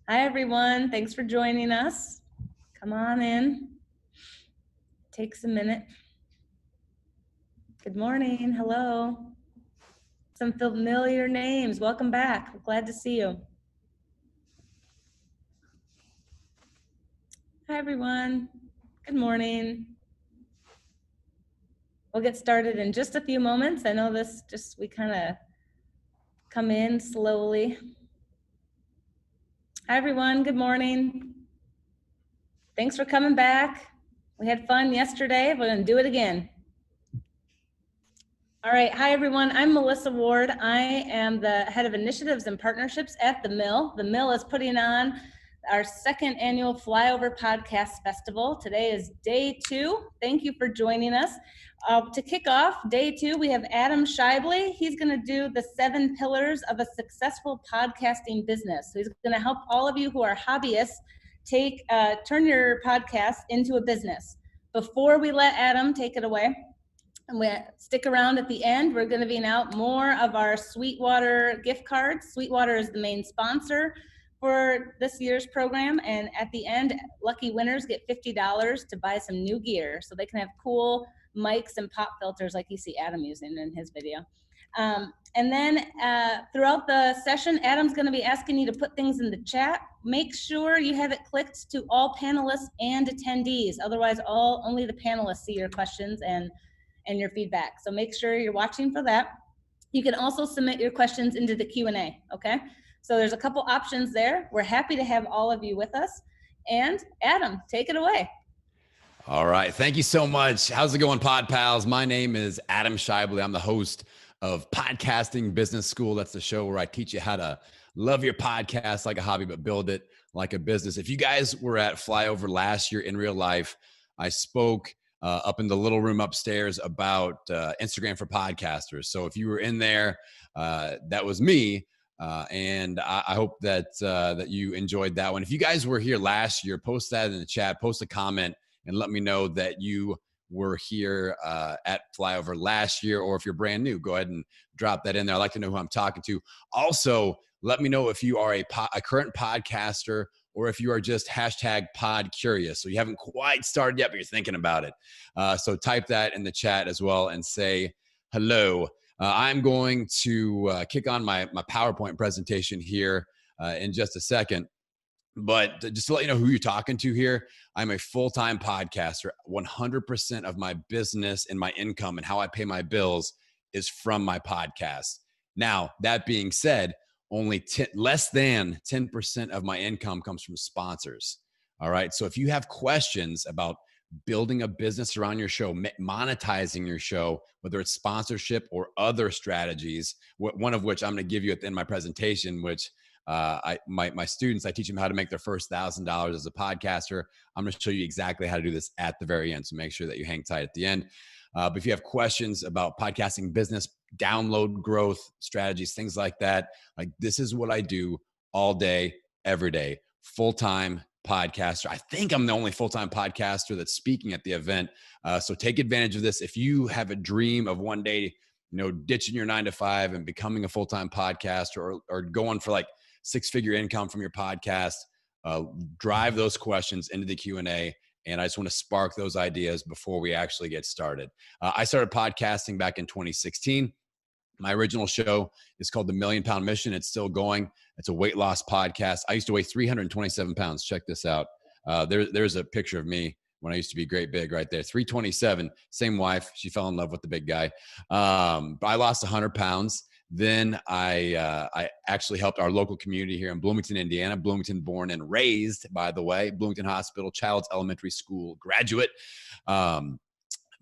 Hi, everyone. Thanks for joining us. Come on in. Takes a minute. Good morning. Hello. Some familiar names. Welcome back. We're glad to see you. Hi, everyone. Good morning. We'll get started in just a few moments. I know we kind of come in slowly. Hi, everyone. Good morning. Thanks for coming back. We had fun yesterday. We're going to do it again. All right. Hi, everyone. I'm Melissa Ward. I am the head of initiatives and partnerships at The Mill. The Mill is putting on our second annual Flyover Podcast Festival. Today is day 2. Thank you for joining us. To kick off day 2, we have Adam Schaeuble. He's going to do the 7 pillars of a successful podcasting business. So he's going to help all of you who are hobbyists turn your podcast into a business. Before we let Adam take it away, and we stick around at the end. We're going to be out more of our Sweetwater gift cards. Sweetwater is the main sponsor for this year's program. And at the end, lucky winners get $50 to buy some new gear so they can have cool mics and pop filters like you see Adam using in his video. And then throughout the session, Adam's going to be asking you to put things in the chat. Make sure you have it clicked to all panelists and attendees. Otherwise, only the panelists see your questions and your feedback. So make sure you're watching for that. You can also submit your questions into the Q&A, okay? So there's a couple options there. We're happy to have all of you with us. And Adam, take it away. All right. Thank you so much. How's it going, Pod Pals? My name is Adam Schaeuble. I'm the host of Podcasting Business School. That's the show where I teach you how to love your podcast like a hobby, but build it like a business. If you guys were at Flyover last year in real life, I spoke up in the little room upstairs about Instagram for podcasters. So if you were in there, that was me. And I hope that that you enjoyed that one. If you guys were here last year, post that in the chat, post a comment, and let me know that you were here at Flyover last year, or if you're brand new, go ahead and drop that in there. I'd like to know who I'm talking to. Also, let me know if you are a current podcaster, or if you are just #pod curious. So you haven't quite started yet, but you're thinking about it. So type that in the chat as well and say hello. I'm going to kick on my PowerPoint presentation here in just a second. But just to let you know who you're talking to here, I'm a full-time podcaster. 100% of my business and my income and how I pay my bills is from my podcast. Now, that being said, only less than 10% of my income comes from sponsors. All right. So if you have questions about building a business around your show, monetizing your show, whether it's sponsorship or other strategies, one of which I'm going to give you at the end of my presentation, which my students, I teach them how to make their first $1,000 as a podcaster. I'm going to show you exactly how to do this at the very end. So make sure that you hang tight at the end. But if you have questions about podcasting business, download growth strategies, things like that, like this is what I do all day, every day, full-time podcaster. I think I'm the only full-time podcaster that's speaking at the event. So take advantage of this. If you have a dream of one day, ditching your 9-to-5 and becoming a full-time podcaster, or going for like 6-figure income from your podcast, drive those questions into the Q&A. And I just want to spark those ideas before we actually get started. I started podcasting back in 2016. My original show is called The Million Pound Mission. It's still going. It's a weight loss podcast. I used to weigh 327 pounds. Check this out. There's a picture of me when I used to be great big right there. 327, same wife. She fell in love with the big guy. But I lost 100 pounds. Then I actually helped our local community here in Bloomington, Indiana. Bloomington born and raised, by the way. Bloomington Hospital, Child's Elementary School graduate.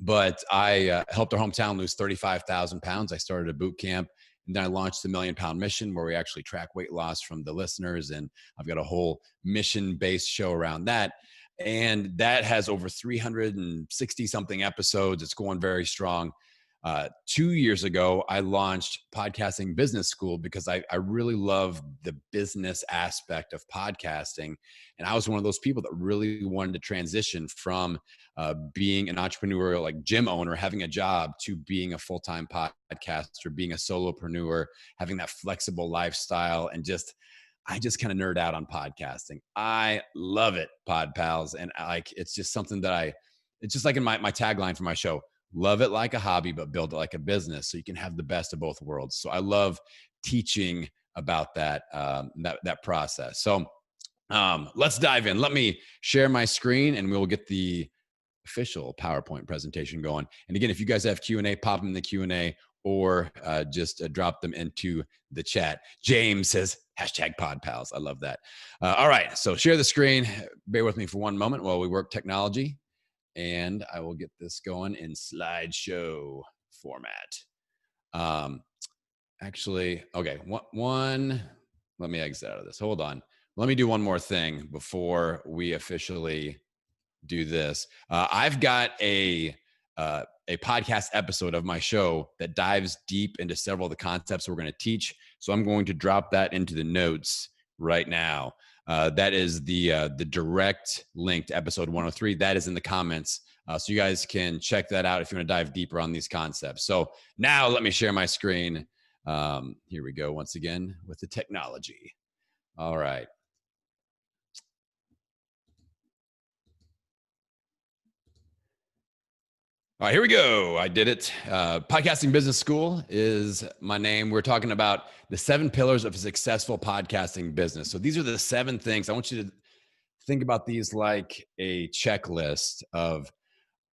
But I helped our hometown lose 35,000 pounds. I started a boot camp, and then I launched the Million Pound Mission, where we actually track weight loss from the listeners. And I've got a whole mission-based show around that. And that has over 360 something episodes. It's going very strong. 2 years ago, I launched Podcasting Business School because I really love the business aspect of podcasting. And I was one of those people that really wanted to transition from being an entrepreneurial, like gym owner, having a job, to being a full-time podcaster, being a solopreneur, having that flexible lifestyle, and just I just kind of nerd out on podcasting. I love it, Pod Pals. And it's just something that it's just like in my tagline for my show, love it like a hobby, but build it like a business so you can have the best of both worlds. So I love teaching about that process. So let's dive in. Let me share my screen and we'll get the official PowerPoint presentation going. And again, if you guys have Q&A, pop them in the Q&A or just drop them into the chat. James says, #PodPals. I love that. All right, so share the screen. Bear with me for one moment while we work technology. And I will get this going in slideshow format. Actually, okay, let me exit out of this. Hold on. Let me do one more thing before we officially do this. I've got a podcast episode of my show that dives deep into several of the concepts we're going to teach. So I'm going to drop that into the notes right now. That is the direct link to episode 103. That is in the comments. So you guys can check that out if you want to dive deeper on these concepts. So now let me share my screen. Here we go once again with the technology. All right. All right, here we go. I did it. Podcasting Business School is my name. We're talking about the 7 pillars of a successful podcasting business. So these are the 7 things. I want you to think about these like a checklist of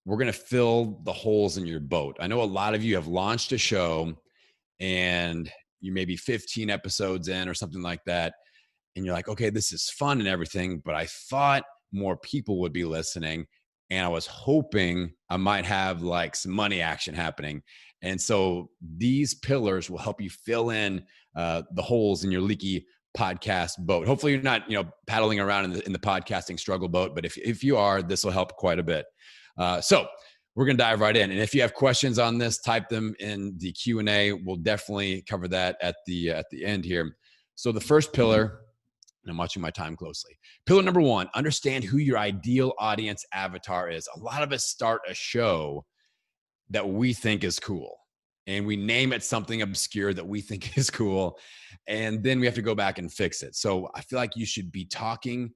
we're going to fill the holes in your boat. I know a lot of you have launched a show and you may be 15 episodes in or something like that. And you're like, okay, this is fun and everything, but I thought more people would be listening. And I was hoping I might have like some money action happening. And so these pillars will help you fill in the holes in your leaky podcast boat. Hopefully you're not, paddling around in the podcasting struggle boat, but if you are, this will help quite a bit. So we're going to dive right in. And if you have questions on this, type them in the Q&A. We'll definitely cover that at the end here. So the first pillar, and I'm watching my time closely. Pillar number 1, understand who your ideal audience avatar is. A lot of us start a show that we think is cool and we name it something obscure that we think is cool. And then we have to go back and fix it. So I feel like you should be talking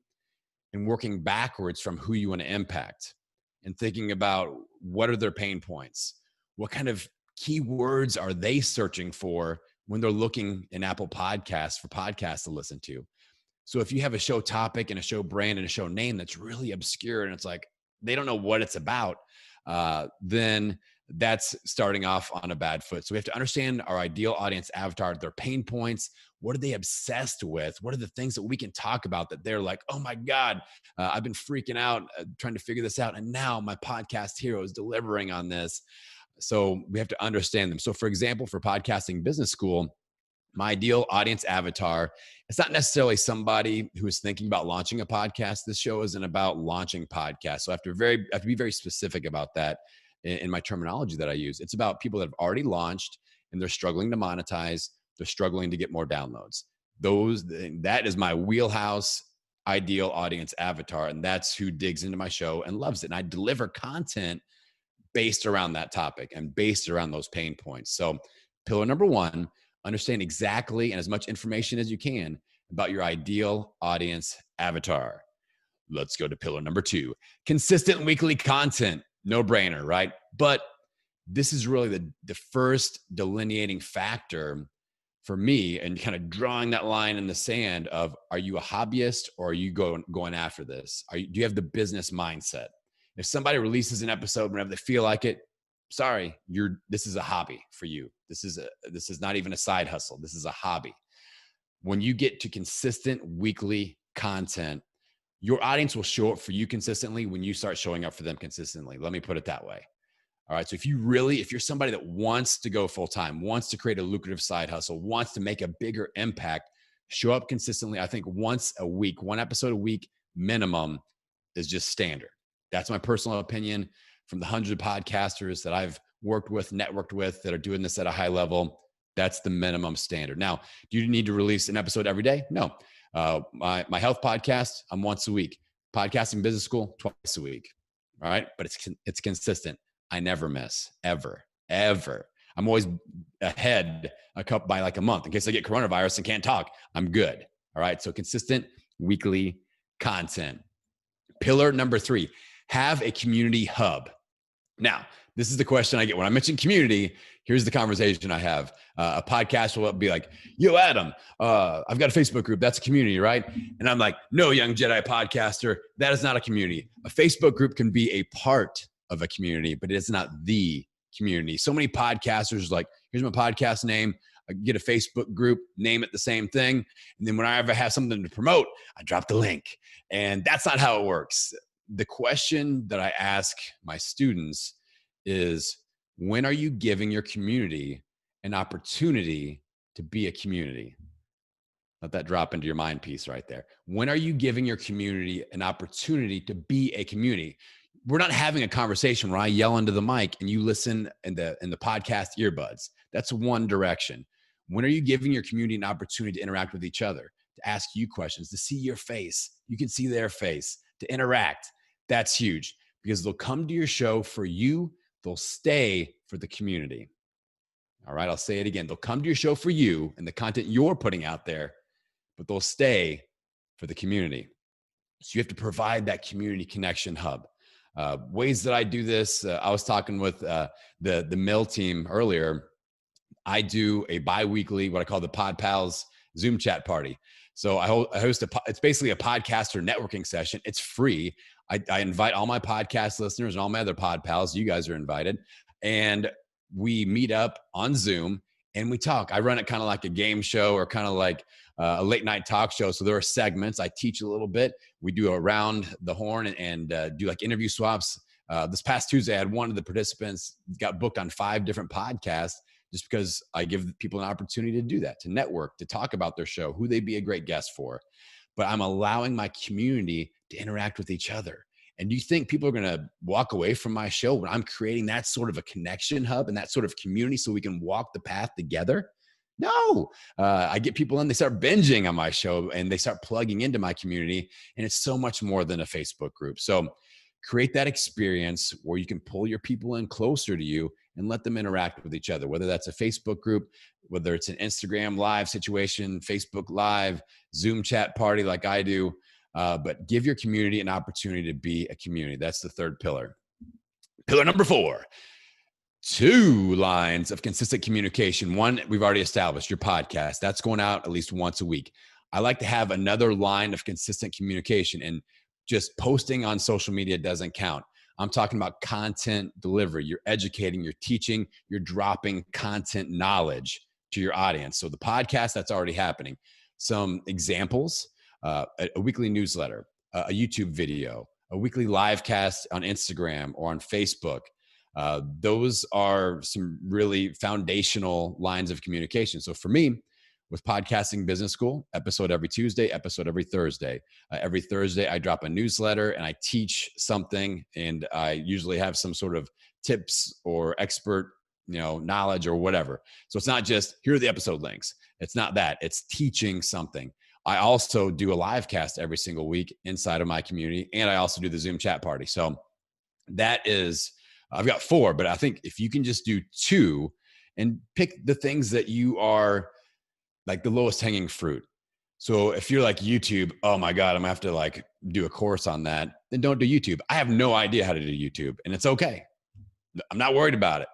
and working backwards from who you want to impact and thinking about what are their pain points? What kind of keywords are they searching for when they're looking in Apple Podcasts for podcasts to listen to? So if you have a show topic and a show brand and a show name that's really obscure and it's like they don't know what it's about, then that's starting off on a bad foot. So we have to understand our ideal audience avatar, their pain points. What are they obsessed with? What are the things that we can talk about that they're like, oh my God, I've been freaking out trying to figure this out. And now my podcast hero is delivering on this. So we have to understand them. So for example, for Podcasting Business School, my ideal audience avatar, it's not necessarily somebody who is thinking about launching a podcast. This show isn't about launching podcasts. So I have to be very specific about that in my terminology that I use. It's about people that have already launched and they're struggling to monetize. They're struggling to get more downloads. That is my wheelhouse ideal audience avatar. And that's who digs into my show and loves it. And I deliver content based around that topic and based around those pain points. So pillar number 1, understand exactly and as much information as you can about your ideal audience avatar. Let's go to pillar number 2, consistent weekly content. No brainer, right? But this is really the first delineating factor for me and kind of drawing that line in the sand of, are you a hobbyist or are you going after this? Do you have the business mindset? If somebody releases an episode whenever they feel like it, sorry, this is a hobby for you. This is not even a side hustle. This is a hobby. When you get to consistent weekly content, your audience will show up for you consistently when you start showing up for them consistently. Let me put it that way. All right. So if you're somebody that wants to go full time, wants to create a lucrative side hustle, wants to make a bigger impact, show up consistently. I think once a week, 1 episode a week minimum is just standard. That's my personal opinion from the hundreds of podcasters that I've worked with, networked with that are doing this at a high level. That's the minimum standard. Now, do you need to release an episode every day? No. My health podcast, I'm once a week. Podcasting Business School, twice a week. All right. But it's consistent. I never miss, ever. I'm always ahead by like a month in case I get coronavirus and can't talk. I'm good. All right. So consistent weekly content. Pillar number 3, have a community hub. Now, this is the question I get when I mention community. Here's the conversation I have. A podcast will be like, yo, Adam, I've got a Facebook group. That's a community, right? And I'm like, no, young Jedi podcaster, that is not a community. A Facebook group can be a part of a community, but it's not the community. So many podcasters like, here's my podcast name. I get a Facebook group, name it the same thing. And then when I ever have something to promote, I drop the link. And that's not how it works. The question that I ask my students is, when are you giving your community an opportunity to be a community? Let that drop into your mind piece right there. When are you giving your community an opportunity to be a community? We're not having a conversation where I yell into the mic and you listen in the podcast earbuds. That's one direction. When are you giving your community an opportunity to interact with each other, to ask you questions, to see your face? You can see their face, to interact. That's huge, because they'll come to your show for you. They'll stay for the community. All right. I'll say it again. They'll come to your show for you and the content you're putting out there, but they'll stay for the community. So you have to provide that community connection hub. Ways that I do this, I was talking with the mill team earlier. I do a bi-weekly, what I call the Pod Pals Zoom chat party. So I host it's basically a podcaster networking session. It's free. I invite all my podcast listeners and all my other pod pals. You guys are invited. And we meet up on Zoom and we talk. I run it kind of like a game show or kind of like a late night talk show. So there are segments. I teach a little bit. We do around the horn and do like interview swaps. This past Tuesday, I had one of the participants got booked on 5 different podcasts, just because I give people an opportunity to do that, to network, to talk about their show, who they'd be a great guest for. But I'm allowing my community to interact with each other. And do you think people are going to walk away from my show when I'm creating that sort of a connection hub and that sort of community so we can walk the path together? No. I get people in, they start binging on my show and they start plugging into my community. And it's so much more than a Facebook group. So create that experience where you can pull your people in closer to you and let them interact with each other, whether that's a Facebook group, whether it's an Instagram live situation, Facebook live, Zoom chat party like I do. But give your community an opportunity to be a community. That's the third pillar. Pillar number 4, 2 lines of consistent communication. One, we've already established, your podcast. That's going out at least once a week. I like to have another line of consistent communication, and just posting on social media doesn't count. I'm talking about content delivery. You're educating, you're teaching, you're dropping content knowledge to your audience. So the podcast, that's already happening. Some examples, a weekly newsletter, a YouTube video, a weekly live cast on Instagram or on Facebook. Those are some really foundational lines of communication. So for me, with Podcasting Business School, episode every Tuesday, episode every Thursday. Every Thursday, I drop a newsletter and I teach something, and I usually have some sort of tips or expert, knowledge or whatever. So it's not just here are the episode links. It's not that. It's teaching something. I also do a live cast every single week inside of my community, and I also do the Zoom chat party. So that is, I've got 4, but I think if you can just do 2 and pick the things that you are like the lowest hanging fruit. So if you're like YouTube, oh my God, I'm gonna have to like do a course on that, then don't do YouTube. I have no idea how to do YouTube, and it's okay. I'm not worried about it.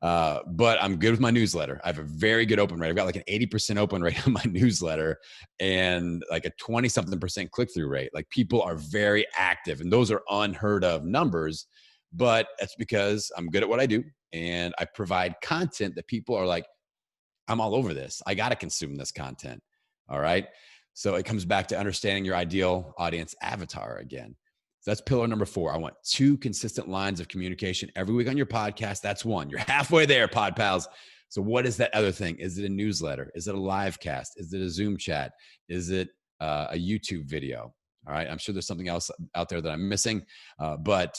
But I'm good with my newsletter. I have a very good open rate. I've got like an 80% open rate on my newsletter and like a 20-something% click-through rate. Like people are very active, and those are unheard of numbers, but that's because I'm good at what I do. And I provide content that people are like, I'm all over this. I got to consume this content. All right. So it comes back to understanding your ideal audience avatar again. So that's pillar number 4. I want 2 consistent lines of communication every week on your podcast. That's 1. You're halfway there, pod pals. So what is that other thing? Is it a newsletter? Is it a live cast? Is it a Zoom chat? Is it a YouTube video? All right. I'm sure there's something else out there that I'm missing, but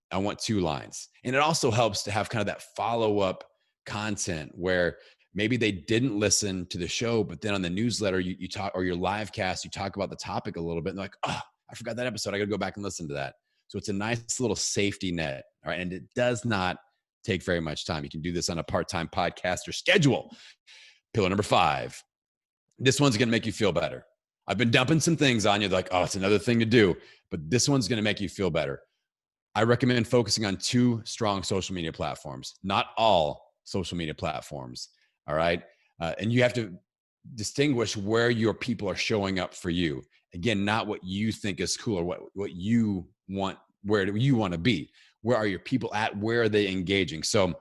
I want 2 lines. And it also helps to have kind of that follow-up content where maybe they didn't listen to the show, but then on the newsletter, you talk, or your live cast, you talk about the topic a little bit, and they're like, oh, I forgot that episode. I got to go back and listen to that. So it's a nice little safety net. All right. And it does not take very much time. You can do this on a part-time podcaster schedule. Pillar number 5. This one's going to make you feel better. I've been dumping some things on you. Like, oh, it's another thing to do, but this one's going to make you feel better. I recommend focusing on 2 strong social media platforms, not all social media platforms. All right. And you have to distinguish where your people are showing up for you. Again, not what you think is cool or what you want, where do you want to be? Where are your people at? Where are they engaging? So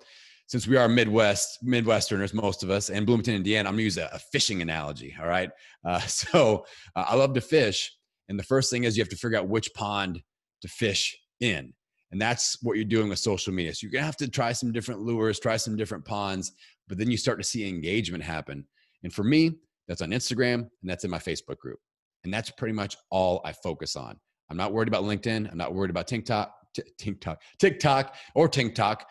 since we are Midwesterners, most of us, and Bloomington, Indiana, I'm gonna use a fishing analogy. All right. I love to fish. And the first thing is you have to figure out which pond to fish in. And that's what you're doing with social media. So you're going to have to try some different lures, try some different ponds, but then you start to see engagement happen. And for me, that's on Instagram and that's in my Facebook group. And that's pretty much all I focus on. I'm not worried about LinkedIn. I'm not worried about TikTok or TikTok.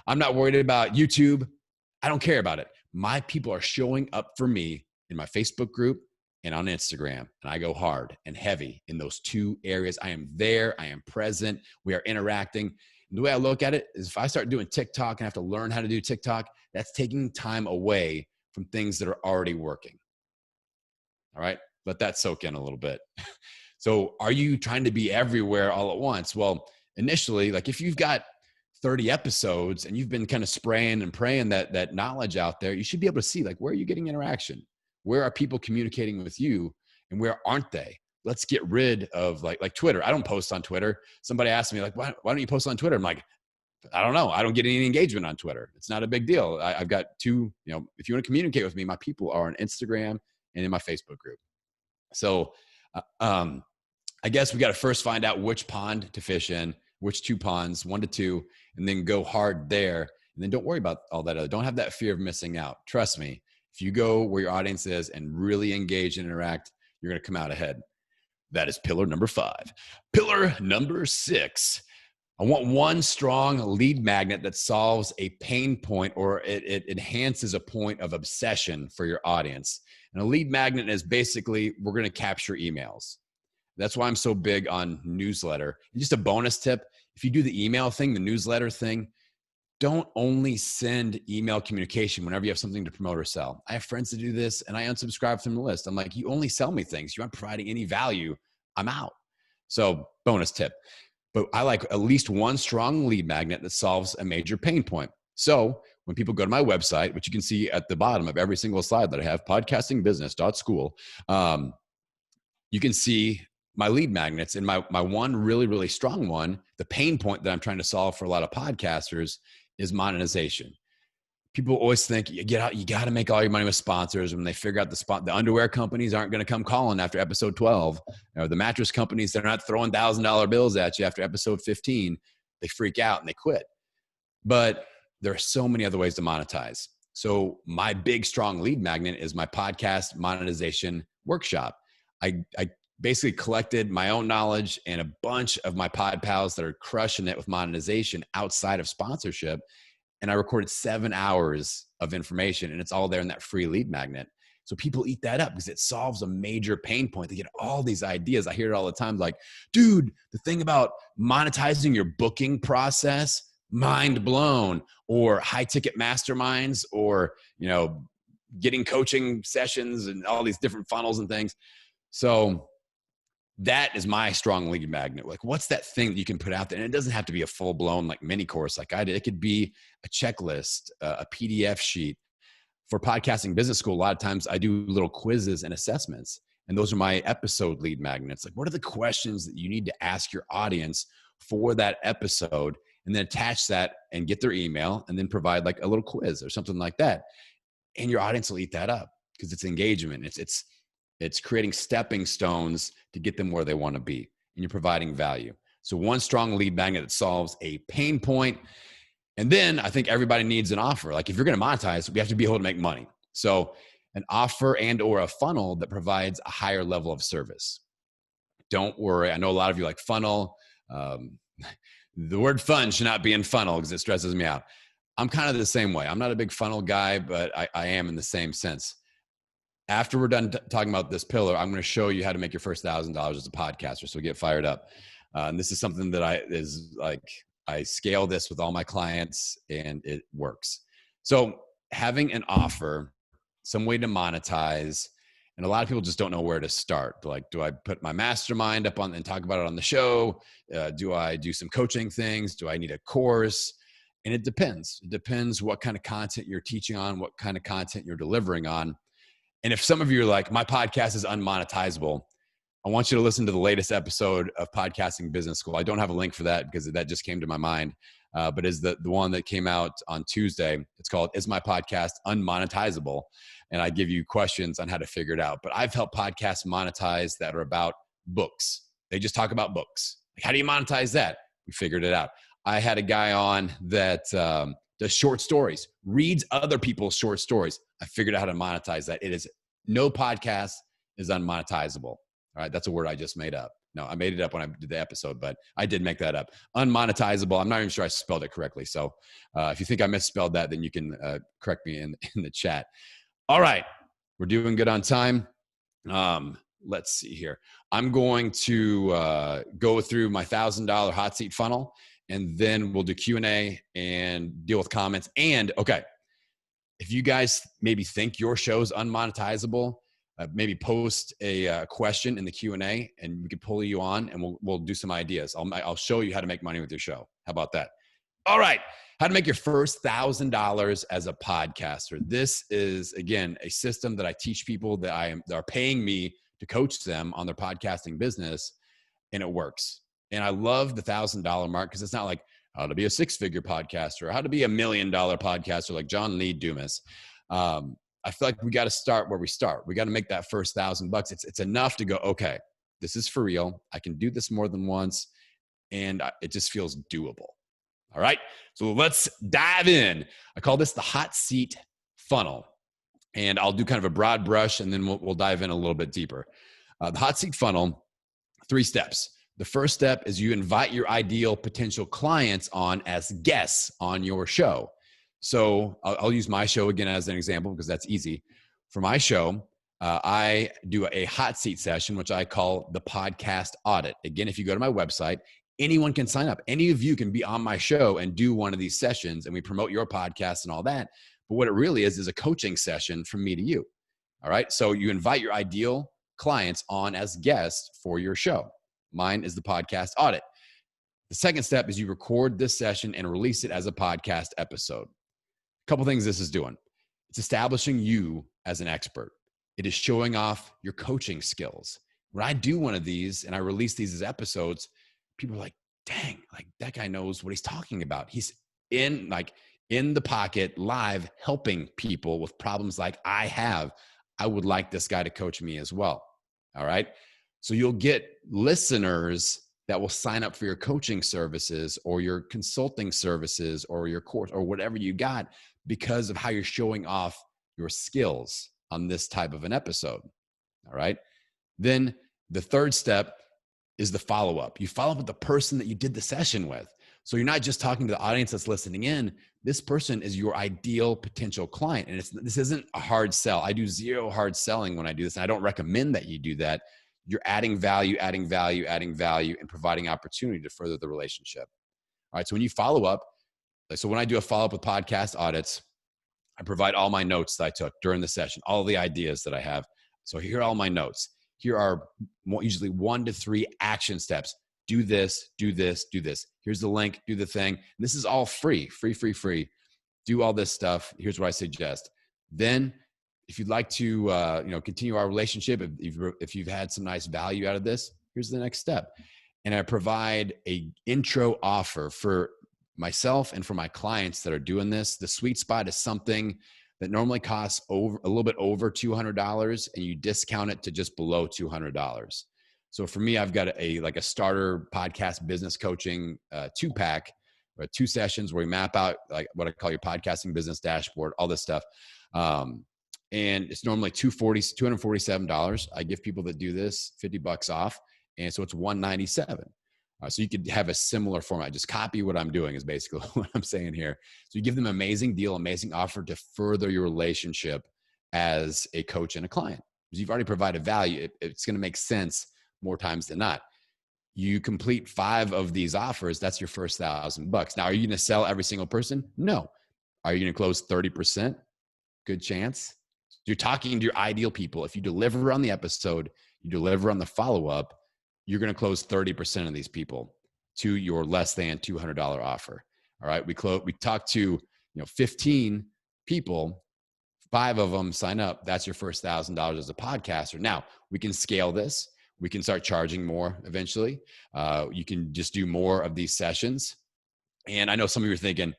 I'm not worried about YouTube. I don't care about it. My people are showing up for me in my Facebook group and on Instagram. And I go hard and heavy in those 2 areas. I am there. I am present. We are interacting. And the way I look at it is if I start doing TikTok and have to learn how to do TikTok, that's taking time away from things that are already working. All right. Let that soak in a little bit. So are you trying to be everywhere all at once? Well, initially, like if you've got 30 episodes and you've been kind of spraying and praying that knowledge out there, you should be able to see like, where are you getting interaction? Where are people communicating with you and where aren't they? Let's get rid of like Twitter. I don't post on Twitter. Somebody asked me like, why don't you post on Twitter? I'm like, I don't know. I don't get any engagement on Twitter. It's not a big deal. I've got 2, if you want to communicate with me, my people are on Instagram and in my Facebook group. So, I guess we got to first find out which pond to fish in, which 2 ponds, 1 to 2, and then go hard there. And then don't worry about all that other. Don't have that fear of missing out. Trust me, if you go where your audience is and really engage and interact, you're going to come out ahead. That is pillar number 5. Pillar number 6. I want one strong lead magnet that solves a pain point or it enhances a point of obsession for your audience. And a lead magnet is basically, we're going to capture emails. That's why I'm so big on newsletter. And just a bonus tip, if you do the email thing, the newsletter thing, don't only send email communication whenever you have something to promote or sell. I have friends that do this and I unsubscribe from the list. I'm like, you only sell me things. You aren't providing any value. I'm out. So bonus tip. But I like at least one strong lead magnet that solves a major pain point. So when people go to my website, which you can see at the bottom of every single slide that I have, podcastingbusiness.school, you can see my lead magnets. And my one really, really strong one, the pain point that I'm trying to solve for a lot of podcasters is monetization. People always think you got to make all your money with sponsors. When they figure out the underwear companies aren't going to come calling after episode 12, or the mattress companies, they're not throwing $1,000 bills at you after episode 15. They freak out and they quit. But there are so many other ways to monetize. So my big, strong lead magnet is my podcast monetization workshop. I basically collected my own knowledge and a bunch of my pod pals that are crushing it with monetization outside of sponsorship. And I recorded 7 hours of information and it's all there in that free lead magnet. So people eat that up because it solves a major pain point. They get all these ideas. I hear it all the time. Like, dude, the thing about monetizing your booking process, mind blown. Or high ticket masterminds, or, getting coaching sessions and all these different funnels and things. So that is my strong lead magnet. Like, what's that thing that you can put out there? And it doesn't have to be a full blown like mini course like I did. It could be a checklist, a PDF sheet. For Podcasting Business School, a lot of times I do little quizzes and assessments. And those are my episode lead magnets. Like, what are the questions that you need to ask your audience for that episode? And then attach that and get their email and then provide like a little quiz or something like that. And your audience will eat that up because it's engagement. It's creating stepping stones to get them where they want to be. And you're providing value. So one strong lead magnet that solves a pain point. And then I think everybody needs an offer. Like, if you're going to monetize, we have to be able to make money. So an offer and or a funnel that provides a higher level of service. Don't worry. I know a lot of you like funnel. The word fun should not be in funnel because it stresses me out. I'm kind of the same way. I'm not a big funnel guy, but I am in the same sense. After we're done talking about this pillar, I'm going to show you how to make your first $1,000 as a podcaster. So get fired up. And this is something that I scale this with all my clients and it works. So having an offer, some way to monetize, And a lot of people just don't know where to start. Like, do I put my mastermind up on and talk about it on the show? Do I do some coaching things? Do I need a course? And it depends. It depends what kind of content you're teaching on, what kind of content you're delivering on. And if some of you are like, my podcast is unmonetizable, I want you to listen to the latest episode of Podcasting Business School. I don't have a link for that because that just came to my mind, but is the one that came out on Tuesday. It's called, Is My Podcast Unmonetizable? And I give you questions on how to figure it out. But I've helped podcasts monetize that are about books. They just talk about books. Like, how do you monetize that? We figured it out. I had a guy on that does short stories, reads other people's short stories. I figured out how to monetize that. It is, no podcast is unmonetizable. All right, that's a word I just made up. No, I made it up when I did the episode, but I did make that up. Unmonetizable. I'm not even sure I spelled it correctly. So if you think I misspelled that, then you can correct me in the chat. All right, we're doing good on time. Let's see here. I'm going to go through my $1,000 hot seat funnel, and then we'll do Q&A and deal with comments. And okay, if you guys maybe think your show's unmonetizable, maybe post a question in the Q&A, and we can pull you on, and we'll do some ideas. I'll show you how to make money with your show. How about that? All right. How to make your first $1,000 as a podcaster. This is, again, a system that I teach people that are paying me to coach them on their podcasting business, and it works. And I love the $1,000 mark because it's not like how to be a six-figure podcaster or how to be $1 million podcaster like John Lee Dumas. I feel like we got to start where we start. We got to make that first $1,000. It's enough to go, okay, this is for real. I can do this more than once, and it just feels doable. All right, so let's dive in. I call this the hot seat funnel, and I'll do kind of a broad brush, and then we'll dive in a little bit deeper. The hot seat funnel, 3 steps. The first step is you invite your ideal potential clients on as guests on your show. So I'll use my show again as an example because that's easy. For my show, I do a hot seat session, which I call the podcast audit. Again, if you go to my website, anyone can sign up. Any of you can be on my show and do one of these sessions, and we promote your podcast and all that. But what it really is a coaching session from me to you. All right. So you invite your ideal clients on as guests for your show. Mine is the podcast audit. The second step is you record this session and release it as a podcast episode. A couple things this is doing. It's establishing you as an expert. It is showing off your coaching skills. When I do one of these and I release these as episodes, people are like, dang, like that guy knows what he's talking about. He's in the pocket live helping people with problems like I have. I would like this guy to coach me as well. All right. So you'll get listeners that will sign up for your coaching services or your consulting services or your course or whatever you got because of how you're showing off your skills on this type of an episode. All right. Then the third step is the follow-up. You follow up with the person that you did the session with. So you're not just talking to the audience that's listening in. This person is your ideal potential client. And this isn't a hard sell. I do zero hard selling when I do this. And I don't recommend that you do that. You're adding value, and providing opportunity to further the relationship. All right. So when you follow up, so when I do a follow-up with podcast audits, I provide all my notes that I took during the session, all the ideas that I have. So here are all my notes. Here are usually 1 to 3 action steps. Do this, do this, do this. Here's the link, do the thing. And this is all free. Do all this stuff. Here's what I suggest. Then if you'd like to continue our relationship, if you've had some nice value out of this, here's the next step. And I provide a intro offer for myself and for my clients that are doing this. The sweet spot is something that normally costs a little bit over $200, and you discount it to just below $200. So for me, I've got a starter podcast business coaching 2-pack, 2 sessions where we map out like what I call your podcasting business dashboard, all this stuff. And it's normally $247. I give people that do this $50 off. And so it's $197. So you could have a similar format. Just copy what I'm doing is basically what I'm saying here. So you give them an amazing deal, amazing offer to further your relationship as a coach and a client. Because you've already provided value. It's going to make sense more times than not. You complete 5 of these offers, that's your first $1,000. Now, are you going to sell every single person? No. Are you going to close 30%? Good chance. you're talking to your ideal people. If you deliver on the episode, you deliver on the follow-up, you're going to close 30% of these people to your less than $200 offer. All right. We talk to, 15 people, 5 of them sign up. That's your first $1,000 as a podcaster. Now we can scale this. We can start charging more eventually. You can just do more of these sessions. And I know some of you are thinking,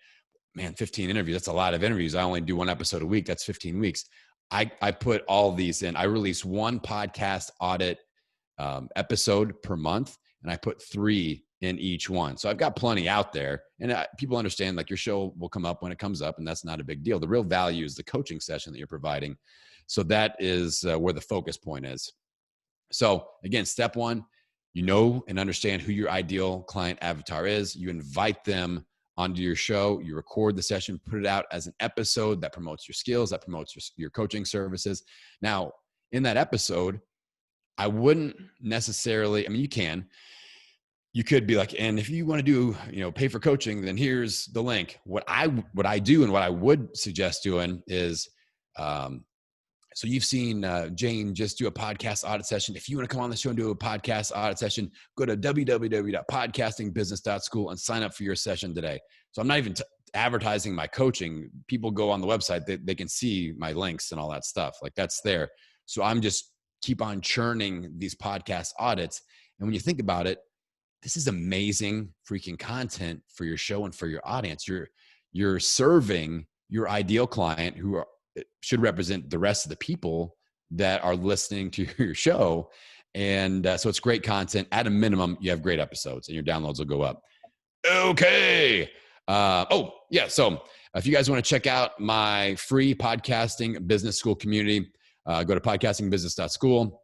man, 15 interviews, that's a lot of interviews. I only do 1 episode a week. That's 15 weeks. I put all these in. I release 1 podcast audit episode per month, and I put 3 in each one. So I've got plenty out there, and people understand like your show will come up when it comes up, and that's not a big deal. The real value is the coaching session that you're providing. So that is where the focus point is. So again, step 1, you know and understand who your ideal client avatar is. You invite them onto your show. You record the session, put it out as an episode that promotes your skills, that promotes your coaching services. Now, in that episode, I wouldn't necessarily, you could be like, and if you want to do, pay for coaching, then here's the link. What I do and what I would suggest doing is, so you've seen Jane just do a podcast audit session. If you want to come on the show and do a podcast audit session, go to www.podcastingbusiness.school and sign up for your session today. So I'm not even advertising my coaching. People go on the website, they can see my links and all that stuff. Like that's there. So I'm just keep on churning these podcast audits. And when you think about it, this is amazing freaking content for your show and for your audience. You're serving your ideal client who should represent the rest of the people that are listening to your show. And so it's great content. At a minimum, you have great episodes and your downloads will go up. Okay. So if you guys want to check out my free podcasting business school community, go to podcastingbusiness.school.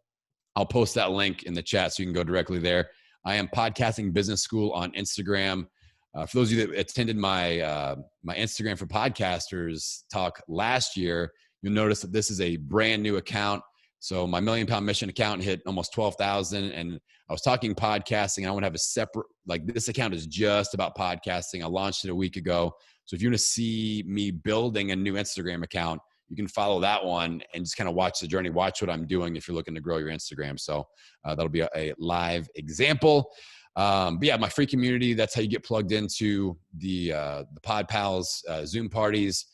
I'll post that link in the chat so you can go directly there. I am Podcasting Business School on Instagram. For those of you that attended my Instagram for Podcasters talk last year, you'll notice that this is a brand new account. So my $1 Million Mission account hit almost 12,000, and I was talking podcasting. I want to have a separate, this account is just about podcasting. I launched it a week ago. So if you want to see me building a new Instagram account, you can follow that one and just kind of watch the journey, watch what I'm doing if you're looking to grow your Instagram. So that'll be a live example. But yeah, my free community, that's how you get plugged into the Pod Pals Zoom parties.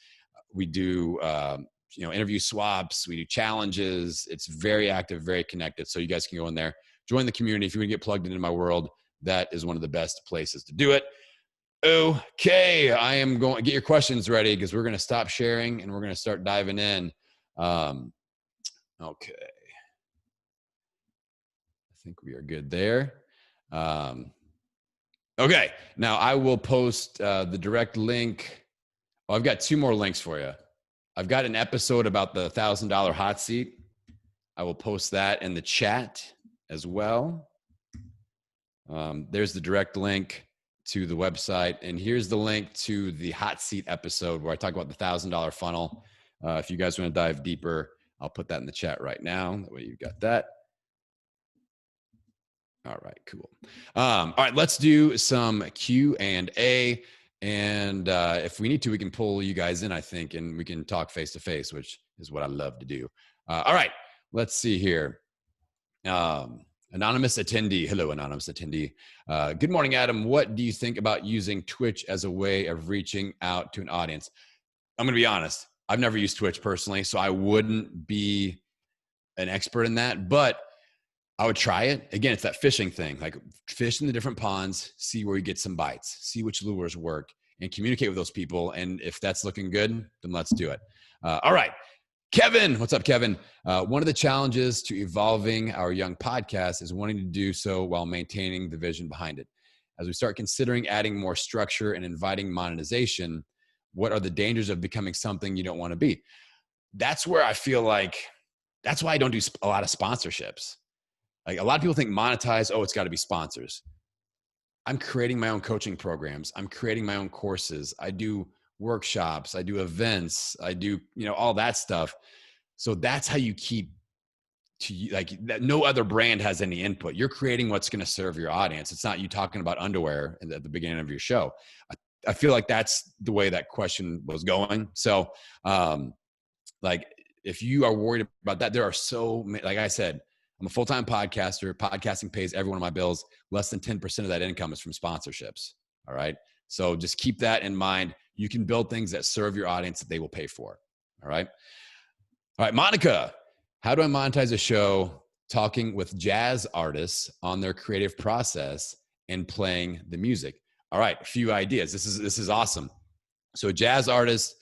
We do, interview swaps. We do challenges. It's very active, very connected. So you guys can go in there, join the community. If you want to get plugged into my world, that is one of the best places to do it. Okay, I am going to get your questions ready because we're going to stop sharing and we're going to start diving in. Okay. I think we are good there. Okay, now I will post the direct link. Oh, I've got 2 more links for you. I've got an episode about the $1,000 hot seat. I will post that in the chat as well. There's the direct link to the website. And here's the link to the hot seat episode where I talk about the $1,000 funnel. If you guys want to dive deeper, I'll put that in the chat right now. That way you've got that. All right, cool. All right, let's do some Q&A. And if we need to, we can pull you guys in, I think, and we can talk face to face, which is what I love to do. All right, let's see here. Anonymous attendee. Hello, anonymous attendee. Good morning, Adam. What do you think about using Twitch as a way of reaching out to an audience? I'm going to be honest. I've never used Twitch personally, so I wouldn't be an expert in that, but I would try it. Again, it's that fishing thing, like fish in the different ponds, see where you get some bites, see which lures work, and communicate with those people. And if that's looking good, then let's do it. All right. Kevin, what's up, Kevin? One of the challenges to evolving our young podcast is wanting to do so while maintaining the vision behind it. As we start considering adding more structure and inviting monetization, what are the dangers of becoming something you don't want to be? That's where I feel like, that's why I don't do a lot of sponsorships. Like a lot of people think monetize, oh, it's got to be sponsors. I'm creating my own coaching programs. I'm creating my own courses. I do workshops. I do events. I do, all that stuff. So that's how you keep to like that. No other brand has any input. You're creating what's going to serve your audience. It's not you talking about underwear at the beginning of your show. I feel like that's the way that question was going. So, if you are worried about that, there are so many, like I said, I'm a full-time podcaster. Podcasting pays every one of my bills. Less than 10% of that income is from sponsorships. All right. So just keep that in mind. You can build things that serve your audience that they will pay for. All right. All right, Monica, how do I monetize a show talking with jazz artists on their creative process and playing the music? All right, a few ideas. This is awesome. So a jazz artist,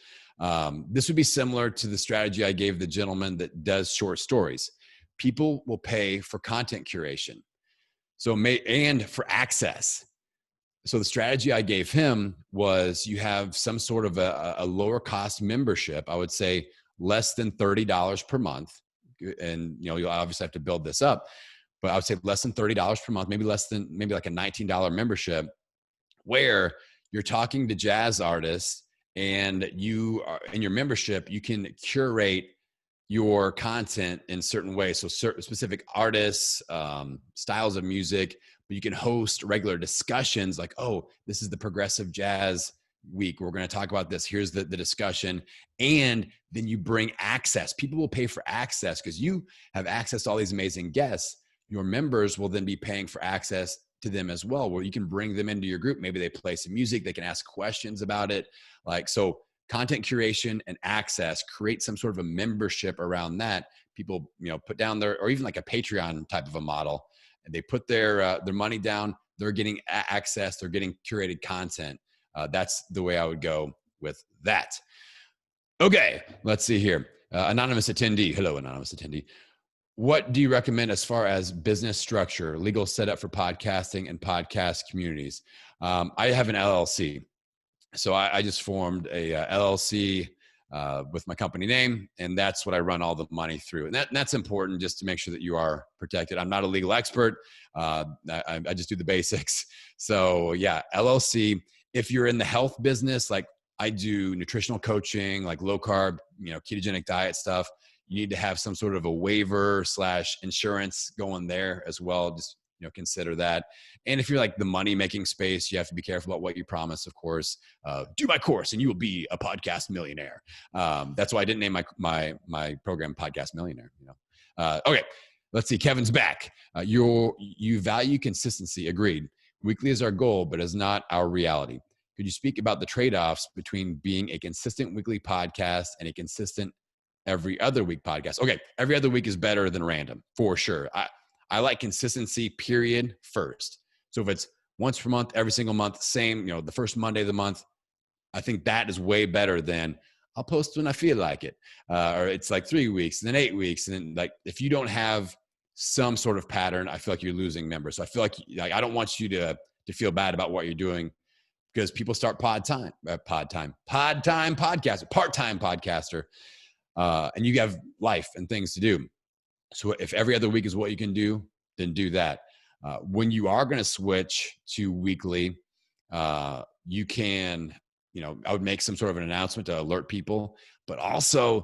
this would be similar to the strategy I gave the gentleman that does short stories. People will pay for content curation. And for access. So the strategy I gave him was you have some sort of a lower cost membership. I would say less than $30 per month. And, you'll obviously have to build this up, but I would say less than $30 per month, maybe like a $19 membership, where you're talking to jazz artists and you are in your membership, you can curate your content in certain ways. So certain specific artists, styles of music, but you can host regular discussions like, oh, this is the progressive jazz week. We're going to talk about this. Here's the discussion. And then you bring access. People will pay for access because you have access to all these amazing guests. Your members will then be paying for access to them as well, where you can bring them into your group. Maybe they play some music. They can ask questions about it. So content curation and access, create some sort of a membership around that. People, put down or even like a Patreon type of a model, and they put their money down. They're getting access. They're getting curated content. That's the way I would go with that. Okay, let's see here. Anonymous attendee. Hello, anonymous attendee. What do you recommend as far as business structure, legal setup for podcasting and podcast communities? I have an LLC. So I just formed a LLC with my company name, and that's what I run all the money through. And that's important just to make sure that you are protected. I'm not a legal expert. I just do the basics. So yeah, LLC. If you're in the health business, like I do nutritional coaching, like low carb, ketogenic diet stuff, you need to have some sort of a waiver / insurance going there as well. Just, consider that. And if you're like the money making space, you have to be careful about what you promise, of course. Do my course and you will be a podcast millionaire. That's why I didn't name my program Podcast Millionaire. Okay, let's see. Kevin's back. You value consistency. Agreed. Weekly is our goal, but is not our reality. Could you speak about the trade-offs between being a consistent weekly podcast and a consistent every other week podcast? Okay, every other week is better than random, for sure. I like consistency, period, first. So if it's once per month, every single month, same, the first Monday of the month, I think that is way better than I'll post when I feel like it. Or it's like 3 weeks and then 8 weeks. And then like, if you don't have some sort of pattern, I feel like you're losing members. So I feel like I don't want you to feel bad about what you're doing, because people start part-time podcaster, and you have life and things to do. So if every other week is what you can do, then do that. When you are going to switch to weekly, you can, I would make some sort of an announcement to alert people, but also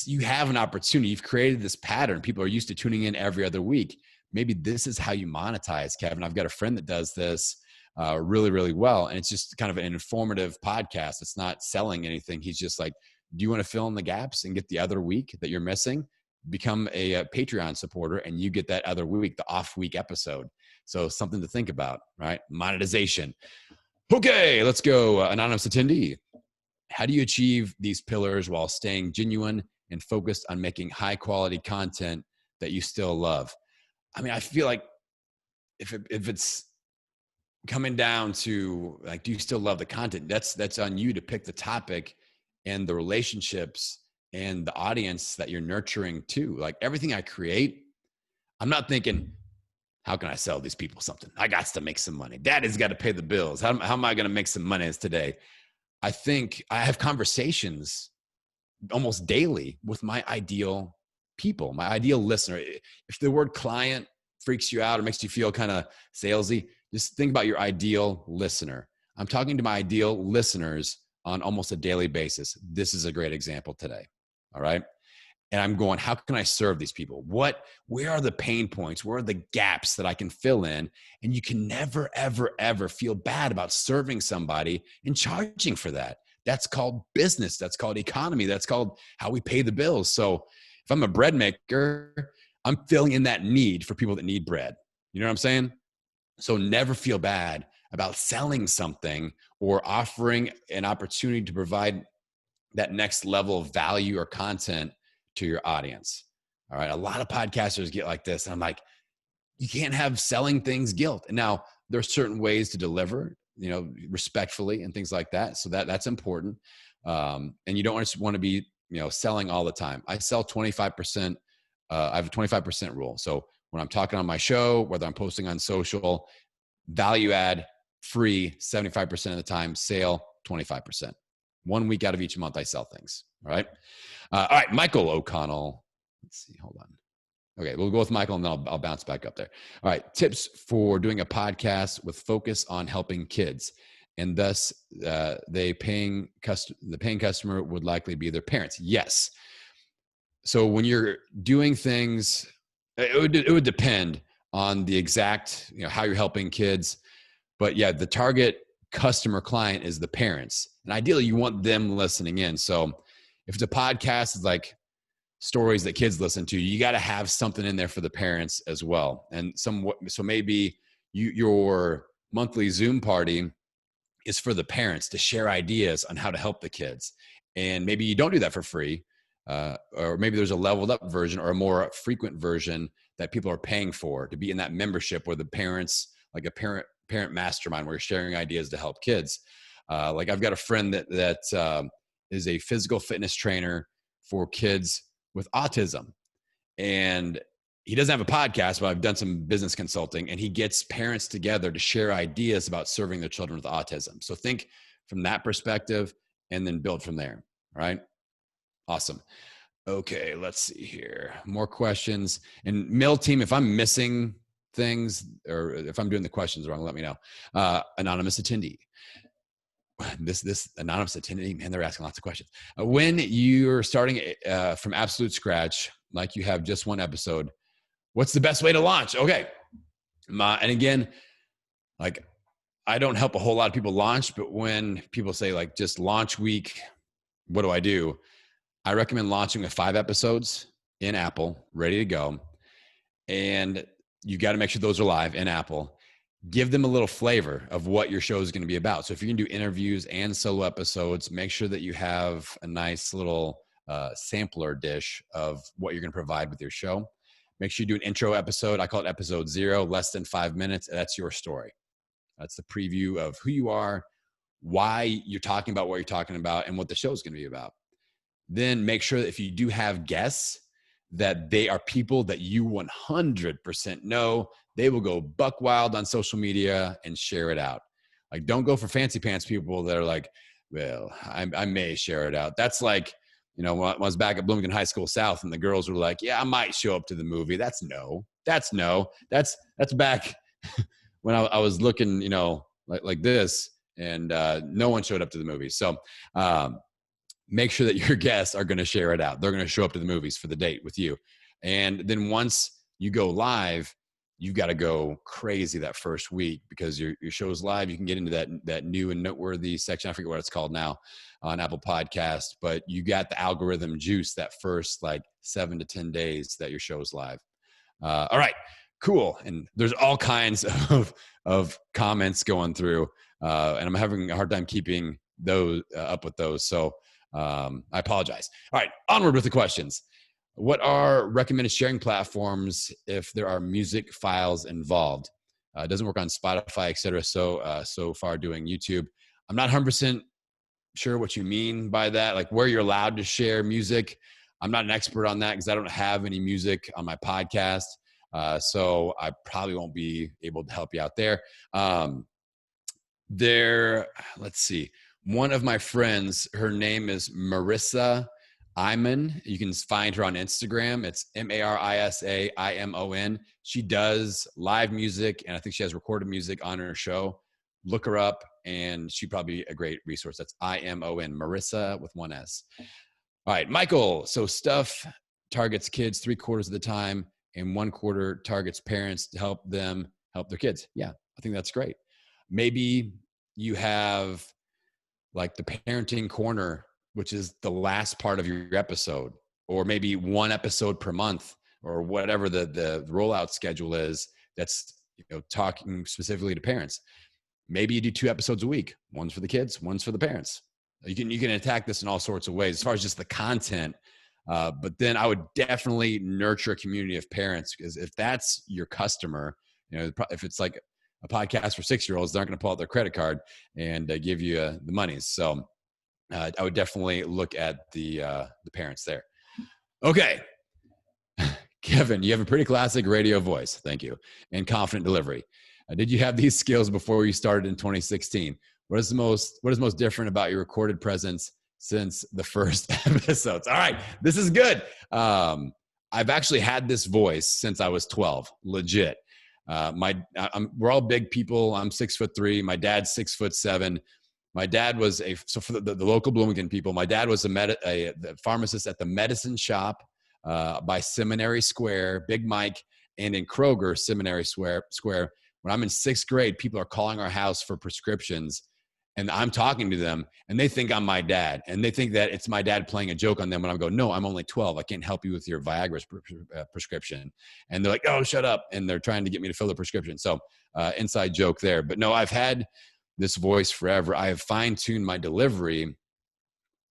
you have an opportunity. You've created this pattern. People are used to tuning in every other week. Maybe this is how you monetize, Kevin. I've got a friend that does this really, really well. And it's just kind of an informative podcast. It's not selling anything. He's just like, do you want to fill in the gaps and get the other week that you're missing? Become a Patreon supporter and you get that other week, the off week episode. So something to think about, right? Monetization. Okay, let's go. Anonymous attendee. How do you achieve these pillars while staying genuine and focused on making high quality content that you still love? I mean, I feel like if it's coming down to like, do you still love the content? That's on you to pick the topic and the relationships and the audience that you're nurturing too. Like everything I create, I'm not thinking, how can I sell these people something? I got to make some money. Daddy's got to pay the bills. How am I going to make some money today? I think I have conversations almost daily with my ideal people, my ideal listener. If the word client freaks you out or makes you feel kind of salesy, just think about your ideal listener. I'm talking to my ideal listeners on almost a daily basis. This is a great example today. All right. And I'm going, how can I serve these people? Where are the pain points? Where are the gaps that I can fill in? And you can never, ever, ever feel bad about serving somebody and charging for that. That's called business. That's called economy. That's called how we pay the bills. So if I'm a bread maker, I'm filling in that need for people that need bread. You know what I'm saying? So never feel bad about selling something or offering an opportunity to provide that next level of value or content to your audience. All right. A lot of podcasters get like this. And I'm like, you can't have selling things guilt. And now there are certain ways to deliver, respectfully and things like that. So that's important. And you don't just want to be, selling all the time. I sell 25%. I have a 25% rule. So when I'm talking on my show, whether I'm posting on social, value add, free 75% of the time, sale 25%. 1 week out of each month, I sell things. All right. All right. Michael O'Connell. Let's see. Hold on. Okay. We'll go with Michael and then I'll bounce back up there. All right. Tips for doing a podcast with focus on helping kids. And thus the paying customer would likely be their parents. Yes. So when you're doing things, it would depend on the exact, how you're helping kids. But yeah, the target customer client is the parents. And ideally you want them listening in. So if it's a podcast, it's like stories that kids listen to, you got to have something in there for the parents as well. And so maybe your monthly Zoom party is for the parents to share ideas on how to help the kids. And maybe you don't do that for free. Or maybe there's a leveled up version or a more frequent version that people are paying for to be in that membership where the parents, like a parent mastermind, where you're sharing ideas to help kids. Like I've got a friend that is a physical fitness trainer for kids with autism. And he doesn't have a podcast, but I've done some business consulting, and he gets parents together to share ideas about serving their children with autism. So think from that perspective and then build from there. All right. Awesome. Okay. Let's see here. More questions. And Mill team, if I'm missing things or if I'm doing the questions wrong, let me know. Anonymous attendee. This anonymous attendee, man, they're asking lots of questions. When you're starting from absolute scratch, like you have just one episode, what's the best way to launch? Okay. And again, like I don't help a whole lot of people launch, but when people say like just launch week, what do I do? I recommend launching with 5 episodes in Apple, ready to go. And you got to make sure those are live in Apple. Give them a little flavor of what your show is going to be about. So if you're going to do interviews and solo episodes, make sure that you have a nice little sampler dish of what you're going to provide with your show. Make sure you do an intro episode. I call it episode 0, less than 5 minutes. That's your story. That's the preview of who you are, why you're talking about what you're talking about, and what the show is going to be about. Then make sure that if you do have guests, that they are people that you 100% know. They will go buck wild on social media and share it out. Like, don't go for fancy pants people that are like, well, I may share it out. That's like, when I was back at Bloomington High School South and the girls were like, yeah, I might show up to the movie. That's no. That's back when I was looking, like this, and no one showed up to the movie. So make sure that your guests are going to share it out. They're going to show up to the movies for the date with you. And then once you go live, you've got to go crazy that first week because your show's live. You can get into that new and noteworthy section. I forget what it's called now on Apple Podcast, but you got the algorithm juice that first like 7 to 10 days that your show's live. All right, cool. And there's all kinds of comments going through, and I'm having a hard time keeping those up with those. So I apologize. All right, onward with the questions. What are recommended sharing platforms if there are music files involved? It doesn't work on Spotify, et cetera. So far doing YouTube. I'm not 100% sure what you mean by that, like where you're allowed to share music. I'm not an expert on that because I don't have any music on my podcast. So I probably won't be able to help you out there. Let's see. One of my friends, her name is Marissa Imon. You can find her on Instagram. It's MarisaImon. She does live music, and I think she has recorded music on her show. Look her up, and she'd probably be a great resource. That's Imon, Marissa with 1 S. All right, Michael. So stuff targets kids 3/4 of the time, and 1/4 targets parents to help them help their kids. Yeah, I think that's great. Maybe you have like the parenting corner, which is the last part of your episode, or maybe one episode per month, or whatever the rollout schedule is, that's, talking specifically to parents. Maybe you do 2 episodes a week. One's for the kids, one's for the parents. You can attack this in all sorts of ways as far as just the content. But then I would definitely nurture a community of parents, because if that's your customer, if it's like a podcast for 6-year-olds, they're not going to pull out their credit card and give you the money. So I would definitely look at the parents there. Okay. Kevin, you have a pretty classic radio voice. Thank you. And confident delivery. Did you have these skills before you started in 2016? What is most different about your recorded presence since the first episodes? All right, this is good. I've actually had this voice since I was 12, legit. We're all big people. I'm 6'3". My dad's 6'7". My dad was so for the local Bloomington people, my dad was a pharmacist at the medicine shop by Seminary Square, Big Mike, and in Kroger, Seminary Square. When I'm in 6th grade, people are calling our house for prescriptions, and I'm talking to them, and they think I'm my dad, and they think that it's my dad playing a joke on them when I'm going, no, I'm only 12. I can't help you with your Viagra prescription. And they're like, oh, shut up. And they're trying to get me to fill the prescription. So inside joke there. But no, I've had this voice forever. I have fine-tuned my delivery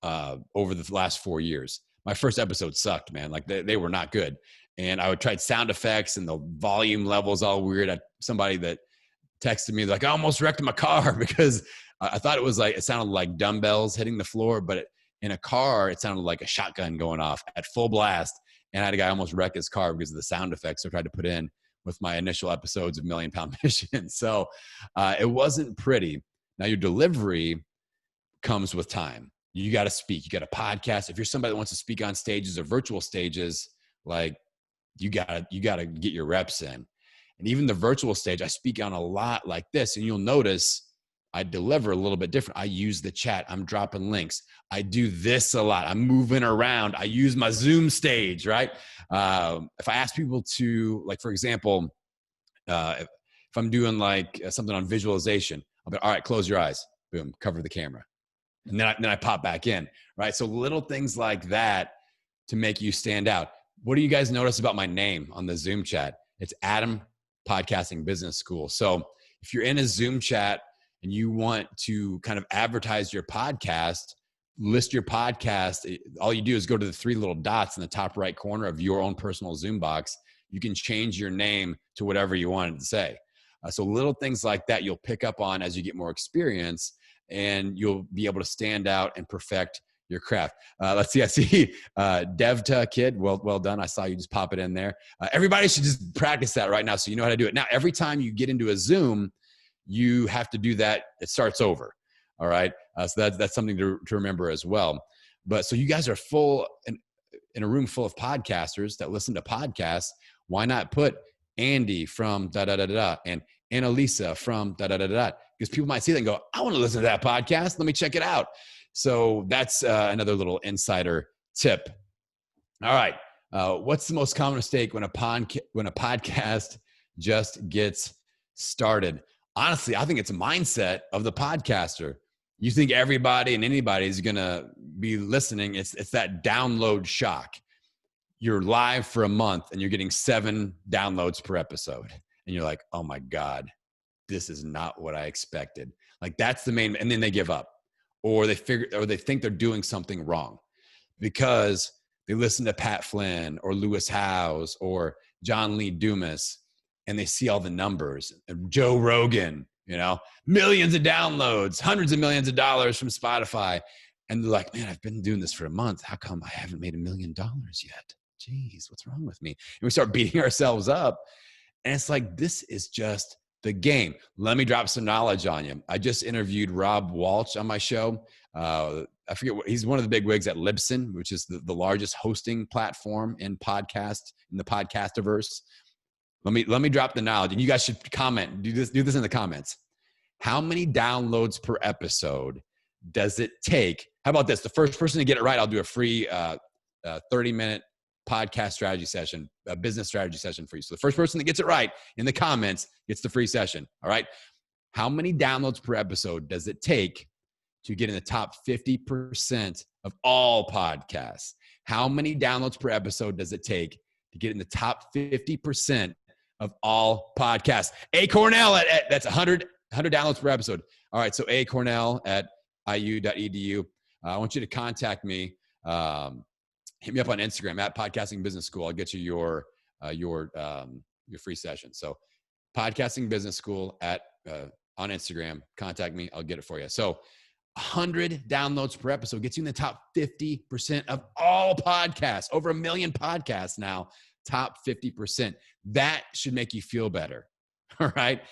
over the last 4 years. My first episode sucked, man. Like they were not good. And I would try sound effects, and the volume levels all weird. Somebody that texted me like, I almost wrecked my car because I thought it sounded like dumbbells hitting the floor, but in a car, it sounded like a shotgun going off at full blast. And I had a guy almost wreck his car because of the sound effects I tried to put in with my initial episodes of Million Pound Mission. So it wasn't pretty. Now your delivery comes with time. You got to speak. You got to podcast. If you're somebody that wants to speak on stages or virtual stages, like you got to get your reps in. And even the virtual stage, I speak on a lot like this, and you'll notice I deliver a little bit different. I use the chat. I'm dropping links. I do this a lot. I'm moving around. I use my Zoom stage, right? If I ask people to, like, for example, if I'm doing like something on visualization, I'll be, all right, close your eyes. Boom, cover the camera. And then I pop back in, right? So little things like that to make you stand out. What do you guys notice about my name on the Zoom chat? It's Adam Podcasting Business School. So if you're in a Zoom chat and you want to kind of advertise your podcast, list your podcast, all you do is go to the 3 little dots in the top right corner of your own personal Zoom box. You can change your name to whatever you wanted to say. So little things like that you'll pick up on as you get more experience, and you'll be able to stand out and perfect your craft. Let's see. I see Devta Kid. Well done. I saw you just pop it in there. Everybody should just practice that right now so you know how to do it. Now, every time you get into a Zoom, you have to do that. It starts over. All right. So that's something to remember as well. But so you guys are full in a room full of podcasters that listen to podcasts. Why not put Andy from da-da-da-da and Annalisa from da-da-da-da? Because people might see that and go, I want to listen to that podcast. Let me check it out. So that's another little insider tip. All right. What's the most common mistake when a podcast just gets started? Honestly, I think it's a mindset of the podcaster. You think everybody and anybody is going to be listening. It's that download shock. You're live for a month and you're getting 7 downloads per episode. And you're like, oh my God, this is not what I expected. Like that's the main, and then they give up. Or they think they're doing something wrong because they listen to Pat Flynn or Lewis Howes or John Lee Dumas, and they see all the numbers. Joe Rogan, millions of downloads, hundreds of millions of dollars from Spotify. And they're like, man, I've been doing this for a month. How come I haven't made $1 million yet? Jeez, what's wrong with me? And we start beating ourselves up. And it's like, this is just the game. Let me drop some knowledge on you. I just interviewed Rob Walsh on my show. I forget he's one of the big wigs at Libsyn, which is the largest hosting platform in the podcastiverse. Let me drop the knowledge, and you guys should comment. Do this in the comments. How many downloads per episode does it take? How about this? The first person to get it right, I'll do a free 30-minute podcast strategy session, a business strategy session for you. So the first person that gets it right in the comments gets the free session. All right. How many downloads per episode does it take to get in the top 50% of all podcasts? How many downloads per episode does it take to get in the top 50% of all podcasts? A Cornell that's 100 downloads per episode. All right, so A Cornell at iu.edu. I want you to contact me. Hit me up on Instagram at Podcasting Business School. I'll get you your free session. So Podcasting Business School on Instagram. Contact me. I'll get it for you. So 100 downloads per episode gets you in the top 50% of all podcasts. Over 1 million podcasts now. Top 50%. That should make you feel better. All right.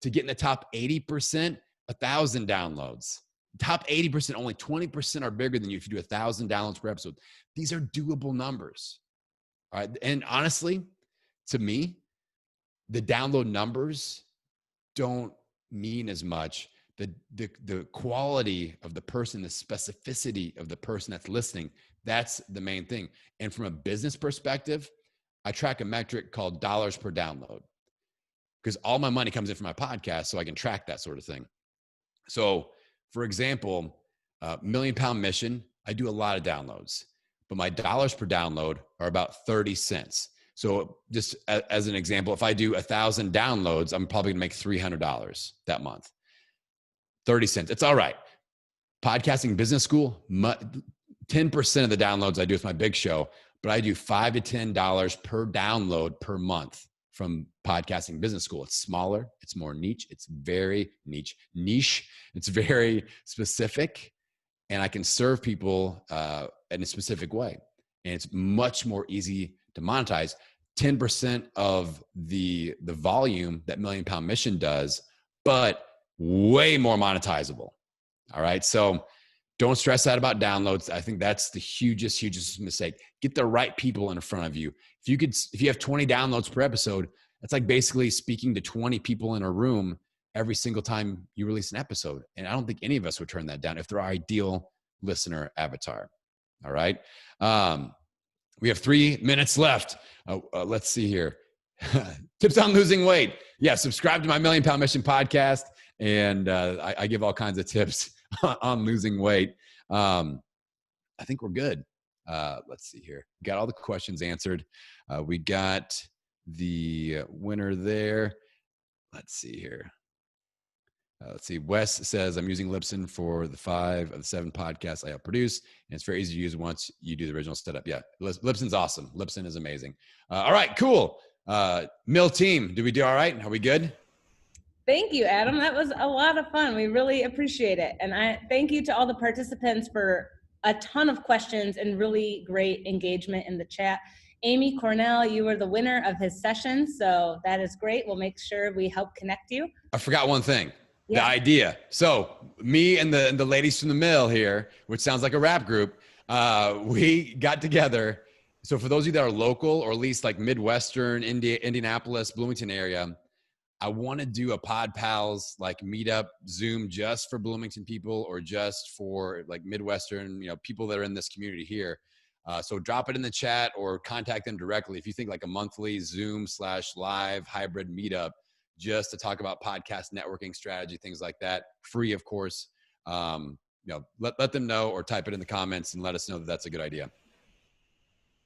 To get in the top 80%, 1,000 downloads. Top 80%, only 20% are bigger than you if you do 1,000 downloads per episode. These are doable numbers. All right. And honestly, to me, the download numbers don't mean as much. The quality of the person, the specificity of the person that's listening, that's the main thing. And from a business perspective, I track a metric called dollars per download, because all my money comes in from my podcast, so I can track that sort of thing. So, for example, Million Pound Mission, I do a lot of downloads, but my dollars per download are about 30 cents. So just as an example, if I do 1,000 downloads, I'm probably gonna make $300 that month. 30 cents, it's all right. Podcasting Business School, 10% of the downloads I do with my big show, but I do $5 to $10 per download per month from Podcasting Business School. It's smaller, it's more niche, it's very niche, it's very specific, and I can serve people in a specific way. And it's much more easy to monetize. 10% of the volume that Million Pound Mission does, but way more monetizable. All right. So don't stress out about downloads. I think that's the hugest mistake. Get the right people in front of you. If you have 20 downloads per episode, that's like basically speaking to 20 people in a room every single time you release an episode. And I don't think any of us would turn that down if they're our ideal listener avatar. All right. We have 3 minutes left. Let's see here. Tips on losing weight. Yeah. Subscribe to my Million Pound Mission podcast. And I give all kinds of tips on losing weight. I think we're good. Let's see here. Got all the questions answered. We got the winner there. Let's see here. Let's see. Wes says, I'm using Libsyn for the 5 of the 7 podcasts I help produce. And it's very easy to use once you do the original setup. Yeah. Libsyn's awesome. Libsyn is amazing. All right, cool. Mill team, did we do all right? Are we good? Thank you, Adam. That was a lot of fun. We really appreciate it. And I thank you to all the participants for a ton of questions and really great engagement in the chat. Amy Cornell, you were the winner of his session, so that is great. We'll make sure we help connect you. I forgot one thing. Yeah. The idea. So me and the ladies from the mill here, which sounds like a rap group, we got together. So for those of you that are local, or at least like Midwestern, Indianapolis, Bloomington area, I want to do a Pod Pals like meetup Zoom just for Bloomington people, or just for like Midwestern, people that are in this community here. So drop it in the chat or contact them directly if you think like a monthly Zoom/live hybrid meetup, just to talk about podcast networking strategy, things like that. Free, of course. Let them know, or type it in the comments and let us know that that's a good idea.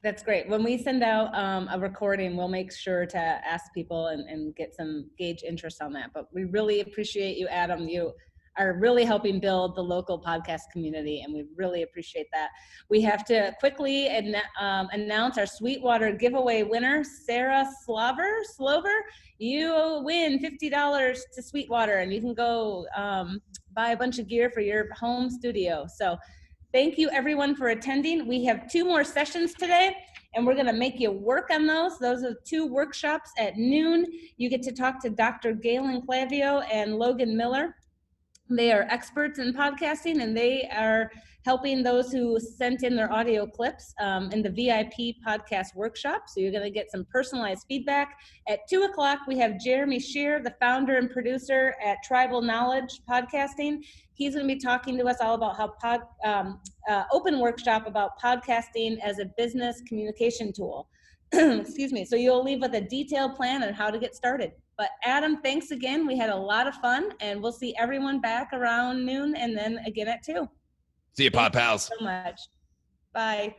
That's great. When we send out a recording, we'll make sure to ask people and get some gauge interest on that. But we really appreciate you, Adam. You are really helping build the local podcast community, and we really appreciate that. We have to quickly announce our Sweetwater giveaway winner, Sarah Slover. You win $50 to Sweetwater, and you can go buy a bunch of gear for your home studio. So thank you, everyone, for attending. We have 2 more sessions today, and we're going to make you work on those. Those are 2 workshops at noon. You get to talk to Dr. Galen Clavio and Logan Miller. They are experts in podcasting, and they are helping those who sent in their audio clips in the VIP podcast workshop. So you're going to get some personalized feedback. At 2 o'clock, we have Jeremy Shear, the founder and producer at Tribal Knowledge Podcasting. He's going to be talking to us all about how open workshop about podcasting as a business communication tool. excuse me. So you'll leave with a detailed plan on how to get started. But Adam, thanks again. We had a lot of fun, and we'll see everyone back around noon and then again at 2. See you, Pod Thank you Pals. so much. Bye.